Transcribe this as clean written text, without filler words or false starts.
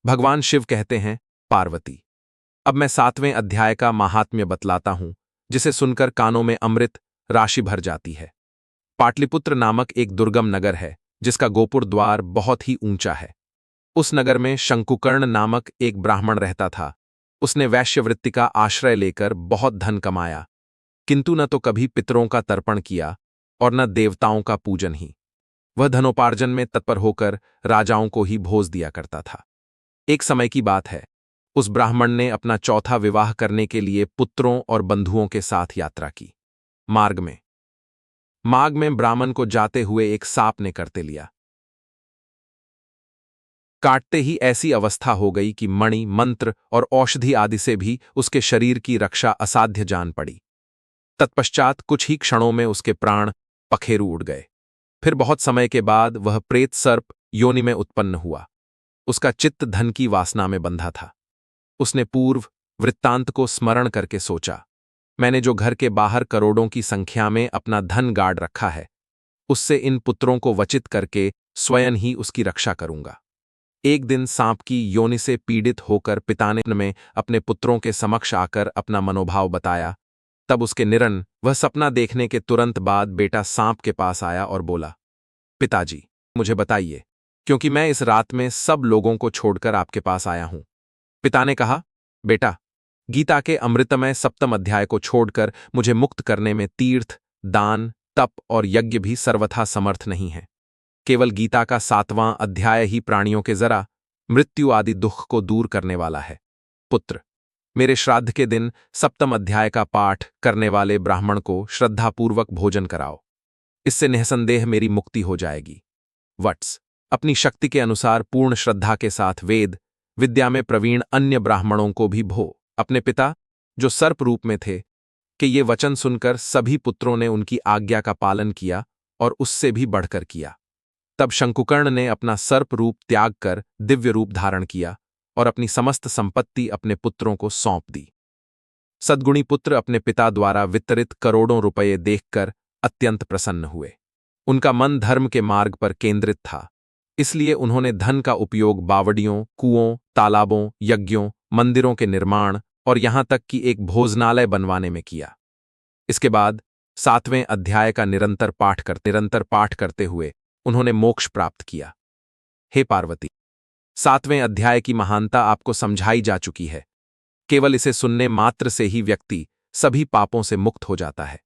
भगवान शिव कहते हैं, पार्वती। अब मैं 7वें अध्याय का माहात्म्य बतलाता हूं, जिसे सुनकर कानों में अमृत राशि भर जाती है। पाटलिपुत्र नामक एक दुर्गम नगर है, जिसका गोपुर द्वार बहुत ही ऊंचा है। उस नगर में शंकुकर्ण नामक एक ब्राह्मण रहता था। उसने वैश्यवृत्ति का आश्रय लेकर बहुत धन कमाया, किंतु न तो कभी पितरों का तर्पण किया और न देवताओं का पूजन ही। वह धनोपार्जन में तत्पर होकर राजाओं को ही भोज दिया करता था। एक समय की बात है, उस ब्राह्मण ने अपना चौथा विवाह करने के लिए पुत्रों और बंधुओं के साथ यात्रा की। मार्ग में ब्राह्मण को जाते हुए एक सांप ने करते लिया। काटते ही ऐसी अवस्था हो गई कि मणि, मंत्र और औषधि आदि से भी उसके शरीर की रक्षा असाध्य जान पड़ी। तत्पश्चात कुछ ही क्षणों में उसके प्राण पखेरु उड़ गए। फिर बहुत समय के बाद वह प्रेत सर्प योनि में उत्पन्न हुआ। उसका चित्त धन की वासना में बंधा था। उसने पूर्व वृत्तांत को स्मरण करके सोचा, मैंने जो घर के बाहर करोड़ों की संख्या में अपना धन गाड़ रखा है, उससे इन पुत्रों को वचित करके स्वयं ही उसकी रक्षा करूंगा। एक दिन सांप की योनि से पीड़ित होकर पिता ने में अपने पुत्रों के समक्ष आकर अपना मनोभाव बताया। तब उसके निरन वह सपना देखने के तुरंत बाद बेटा सांप के पास आया और बोला, पिताजी, मुझे बताइए, क्योंकि मैं इस रात में सब लोगों को छोड़कर आपके पास आया हूं। पिता ने कहा, बेटा, गीता के अमृतमय 7वें अध्याय को छोड़कर मुझे मुक्त करने में तीर्थ, दान, तप और यज्ञ भी सर्वथा समर्थ नहीं है। केवल गीता का 7वां अध्याय ही प्राणियों के जरा मृत्यु आदि दुख को दूर करने वाला है। पुत्र, मेरे श्राद्ध के दिन 7वें अध्याय का पाठ करने वाले ब्राह्मण को श्रद्धापूर्वक भोजन कराओ। इससे निःसंदेह मेरी मुक्ति हो जाएगी। वत्स, अपनी शक्ति के अनुसार पूर्ण श्रद्धा के साथ वेद विद्या में प्रवीण अन्य ब्राह्मणों को भी भो। अपने पिता, जो सर्प रूप में थे, कि ये वचन सुनकर सभी पुत्रों ने उनकी आज्ञा का पालन किया और उससे भी बढ़कर किया। तब शंकुकर्ण ने अपना सर्प रूप त्याग कर दिव्य रूप धारण किया और अपनी समस्त संपत्ति अपने पुत्रों को सौंप दी। सद्गुणी पुत्र अपने पिता द्वारा वितरित करोड़ों रुपये देखकर अत्यंत प्रसन्न हुए। उनका मन धर्म के मार्ग पर केंद्रित था, इसलिए उन्होंने धन का उपयोग बावड़ियों, कुओं, तालाबों, यज्ञों, मंदिरों के निर्माण और यहां तक कि एक भोजनालय बनवाने में किया। इसके बाद 7वें अध्याय का निरंतर पाठ करते हुए उन्होंने मोक्ष प्राप्त किया। हे पार्वती, 7वें अध्याय की महानता आपको समझाई जा चुकी है। केवल इसे सुनने मात्र से ही व्यक्ति सभी पापों से मुक्त हो जाता है।